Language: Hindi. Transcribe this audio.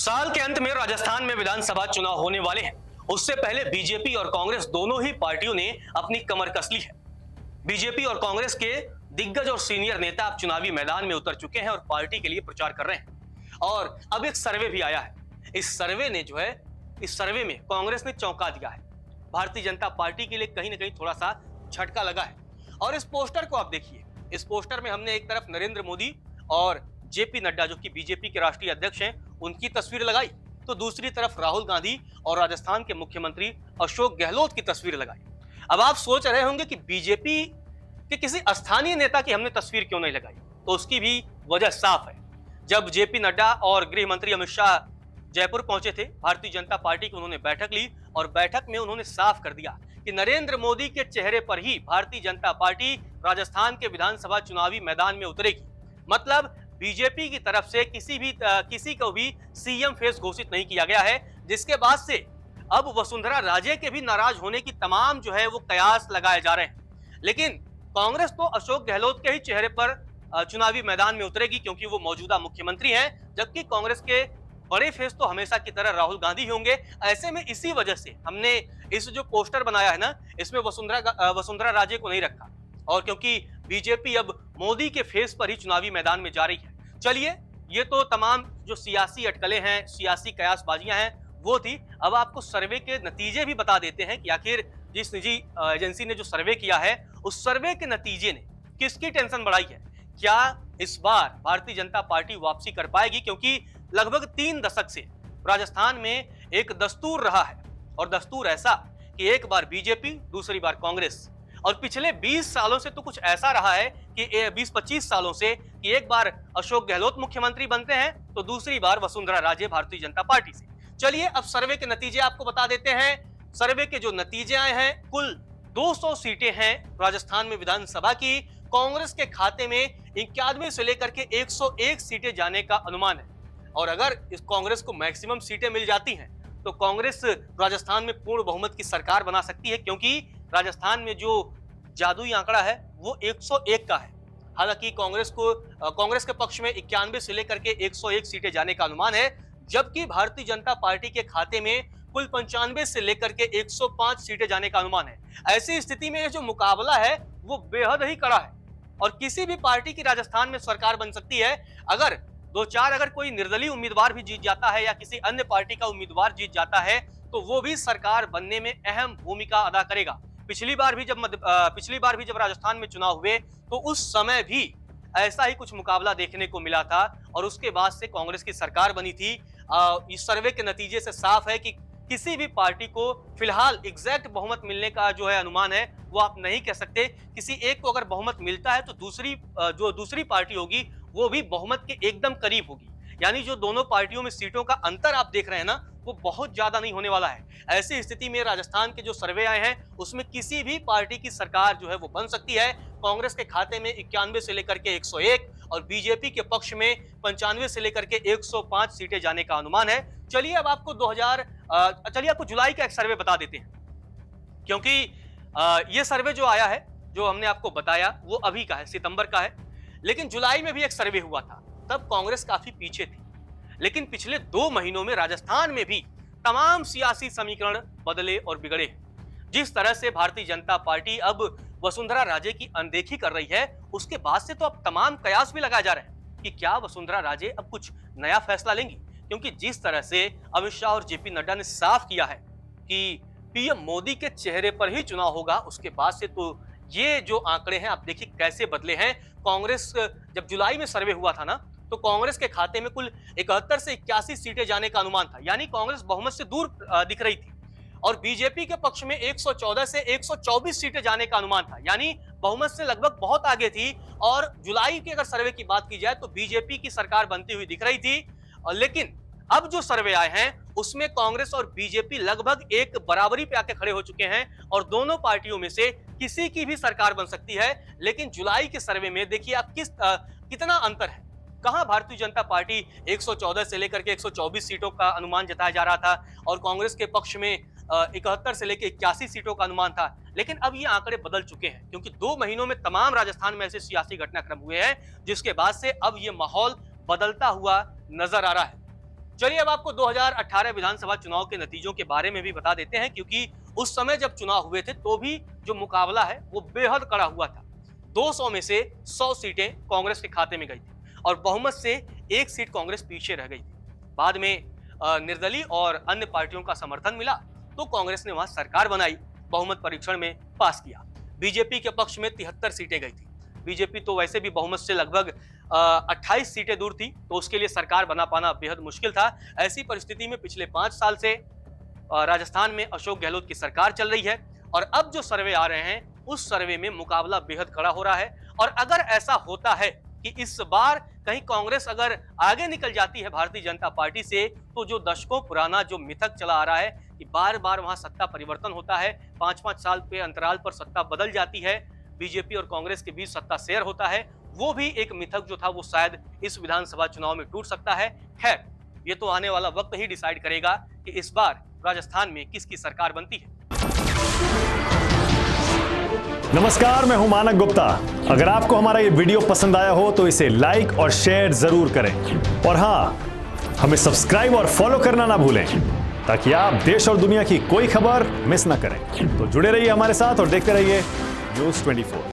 साल के अंत में राजस्थान में विधानसभा चुनाव होने वाले हैं। उससे पहले बीजेपी और कांग्रेस दोनों ही पार्टियों ने अपनी कमर कस ली है। बीजेपी और कांग्रेस के दिग्गज और सीनियर नेता अब चुनावी मैदान में उतर चुके हैं और पार्टी के लिए प्रचार कर रहे हैं। और अब एक सर्वे भी आया है। इस सर्वे में कांग्रेस ने चौंका दिया है। भारतीय जनता पार्टी के लिए कहीं ना कहीं थोड़ा सा झटका लगा है। और इस पोस्टर को आप देखिए। इस पोस्टर में हमने एक तरफ नरेंद्र मोदी और जेपी नड्डा, जो कि बीजेपी के राष्ट्रीय अध्यक्ष हैं, उनकी तस्वीर लगाई, तो दूसरी तरफ राहुल गांधी और राजस्थान के मुख्यमंत्री अशोक गहलोत की तस्वीर लगाई। अब आप सोच रहे होंगे कि बीजेपी के किसी स्थानीय नेता की हमने तस्वीर क्यों नहीं लगाई, तो उसकी भी वजह साफ है। जब जेपी नड्डा और गृह मंत्री अमित शाह जयपुर पहुंचे थे, भारतीय जनता पार्टी की उन्होंने बैठक ली और बैठक में उन्होंने साफ कर दिया कि नरेंद्र मोदी के चेहरे पर ही भारतीय जनता पार्टी राजस्थान के विधानसभा चुनावी मैदान में उतरेगी। मतलब बीजेपी की तरफ से किसी को भी सीएम फेस घोषित नहीं किया गया है, जिसके बाद से अब वसुंधरा राजे के भी नाराज होने की तमाम वो कयास लगाए जा रहे हैं। लेकिन कांग्रेस तो अशोक गहलोत के ही चेहरे पर चुनावी मैदान में उतरेगी, क्योंकि वो मौजूदा मुख्यमंत्री हैं, जबकि कांग्रेस के बड़े फेस तो हमेशा की तरह राहुल गांधी होंगे। ऐसे में इसी वजह से हमने इस जो पोस्टर बनाया है ना, इसमें वसुंधरा राजे को नहीं रखा। और क्योंकि बीजेपी अब मोदी के फेस पर ही चुनावी मैदान में जा रही है। चलिए, ये तो तमाम जो सियासी अटकलें हैं, सियासी कयासबाजियां हैं, वो थी। अब आपको सर्वे के नतीजे भी बता देते हैं कि आखिर जिस निजी एजेंसी ने जो सर्वे किया है, उस सर्वे के नतीजे ने किसकी टेंशन बढ़ाई है। क्या इस बार भारतीय जनता पार्टी वापसी कर पाएगी, क्योंकि लगभग 3 दशक से राजस्थान में एक दस्तूर रहा है, और दस्तूर ऐसा कि एक बार बीजेपी, दूसरी बार कांग्रेस। और पिछले 20 सालों से तो कुछ ऐसा रहा है कि 20-25 सालों से कि एक बार अशोक गहलोत मुख्यमंत्री बनते हैं तो दूसरी बार वसुंधरा राजे भारतीय जनता पार्टी से। चलिए, अब सर्वे के नतीजे आपको बता देते हैं। सर्वे के जो नतीजे आए हैं, कुल 200 सीटें हैं राजस्थान में विधानसभा की। कांग्रेस के खाते में 91 से लेकर के 101 सीटें जाने का अनुमान है। और अगर इस कांग्रेस को मैक्सिमम सीटें मिल जाती हैं तो कांग्रेस राजस्थान में पूर्ण बहुमत की सरकार बना सकती है, क्योंकि राजस्थान में जो जादुई आंकड़ा है वो 101 का है। हालांकि कांग्रेस के पक्ष में 91 से लेकर के 101 सीटें जाने का अनुमान है, जबकि भारतीय जनता पार्टी के खाते में कुल 95 से लेकर के 105 सीटें जाने का अनुमान है। ऐसी स्थिति में ये जो मुकाबला है वो बेहद ही कड़ा है, और किसी भी पार्टी की राजस्थान में सरकार बन सकती है। अगर 2-4 अगर कोई निर्दलीय उम्मीदवार भी जीत जाता है या किसी अन्य पार्टी का उम्मीदवार जीत जाता है, तो वो भी सरकार बनने में अहम भूमिका अदा करेगा। पिछली बार भी जब राजस्थान में चुनाव हुए तो उस समय भी ऐसा ही कुछ मुकाबला देखने को मिला था, और उसके बाद से कांग्रेस की सरकार बनी थी। इस सर्वे के नतीजे से साफ है कि किसी भी पार्टी को फिलहाल एग्जैक्ट बहुमत मिलने का है अनुमान है, वो आप नहीं कह सकते। किसी एक को अगर बहुमत मिलता है तो दूसरी पार्टी होगी वो भी बहुमत के एकदम करीब होगी। यानी जो दोनों पार्टियों में सीटों का अंतर आप देख रहे हैं ना, वो बहुत ज्यादा नहीं होने वाला है। ऐसी स्थिति में राजस्थान के जो सर्वे आए हैं उसमें किसी भी पार्टी की सरकार वो बन सकती है। कांग्रेस के खाते में 91 से लेकर के 101 और बीजेपी के पक्ष में 95 से लेकर के 105 सीटें जाने का अनुमान है। चलिए, अब आपको आपको जुलाई का एक सर्वे बता देते हैं, क्योंकि ये सर्वे जो आया है, जो हमने आपको बताया, वो अभी का है, सितंबर का है। लेकिन जुलाई में भी एक सर्वे हुआ था, तब कांग्रेस काफी पीछे थी। लेकिन पिछले 2 महीनों में राजस्थान में भी तमाम सियासी समीकरण बदले और बिगड़े। जिस तरह से भारतीय जनता पार्टी अब वसुंधरा राजे की अनदेखी कर रही है, उसके बाद से तो अब तमाम कयास भी लगाए जा रहे हैं कि क्या वसुंधरा राजे अब कुछ नया फैसला लेंगी। क्योंकि जिस तरह से अमित शाह और जेपी नड्डा ने साफ किया है कि पीएम मोदी के चेहरे पर ही चुनाव होगा, उसके बाद से तो ये जो आंकड़े हैं आप देखिए कैसे बदले हैं। कांग्रेस जब जुलाई में सर्वे हुआ था ना, तो कांग्रेस के खाते में कुल 71 से 81 सीटें जाने का अनुमान था, यानी कांग्रेस बहुमत से दूर दिख रही थी। और बीजेपी के पक्ष में 114 से 124 सीटें जाने का अनुमान था, यानी बहुमत से लगभग बहुत आगे थी। और जुलाई के अगर सर्वे की बात की जाए तो बीजेपी की सरकार बनती हुई दिख रही थी। लेकिन अब जो सर्वे आए हैं उसमें कांग्रेस और बीजेपी लगभग एक बराबरी पे आके खड़े हो चुके हैं, और दोनों पार्टियों में से किसी की भी सरकार बन सकती है। लेकिन जुलाई के सर्वे में देखिए आप कितना अंतर है। कहां भारतीय जनता पार्टी 114 से लेकर के 124 सीटों का अनुमान जताया जा रहा था, और कांग्रेस के पक्ष में 71 से लेकर 81 सीटों का अनुमान था। लेकिन अब ये आंकड़े बदल चुके हैं, क्योंकि 2 महीनों में तमाम राजस्थान में ऐसे सियासी घटनाक्रम हुए हैं, जिसके बाद से अब ये माहौल बदलता हुआ नजर आ रहा है। चलिए अब आपको 2018 विधानसभा चुनाव के नतीजों के बारे में भी बता देते हैं, क्योंकि उस समय जब चुनाव हुए थे तो भी जो मुकाबला है वो बेहद कड़ा हुआ था। 200 में से 100 सीटें कांग्रेस के खाते में गई थी और बहुमत से एक सीट कांग्रेस पीछे रह गई थी। बाद में निर्दलीय और अन्य पार्टियों का समर्थन मिला तो कांग्रेस ने वहां सरकार बनाई, बहुमत परीक्षण में पास किया। बीजेपी के पक्ष में 73 सीटें गई थी। बीजेपी तो वैसे भी बहुमत से लगभग 28 सीटें दूर थी, तो उसके लिए सरकार बना पाना बेहद मुश्किल था। ऐसी परिस्थिति में पिछले 5 साल से राजस्थान में अशोक गहलोत की सरकार चल रही है और अब जो सर्वे आ रहे हैं उस सर्वे में मुकाबला बेहद कड़ा हो रहा है। और अगर ऐसा होता है कि इस बार कहीं कांग्रेस अगर आगे निकल जाती है भारतीय जनता पार्टी से, तो जो दशकों पुराना जो मिथक चला आ रहा है कि बार बार वहां सत्ता परिवर्तन होता है, 5-5 साल के अंतराल पर सत्ता बदल जाती है, बीजेपी और कांग्रेस के बीच सत्ता शेयर होता है, वो भी एक मिथक जो था वो शायद इस विधानसभा चुनाव में टूट सकता है। खैर, ये तो आने वाला वक्त ही डिसाइड करेगा कि इस बार राजस्थान में किसकी सरकार बनती है। नमस्कार, मैं हूं मानक गुप्ता। अगर आपको हमारा ये वीडियो पसंद आया हो तो इसे लाइक और शेयर जरूर करें और हां, हमें सब्सक्राइब और फॉलो करना ना भूलें ताकि आप देश और दुनिया की कोई खबर मिस ना करें। तो जुड़े रहिए हमारे साथ और देखते रहिए न्यूज़ 24।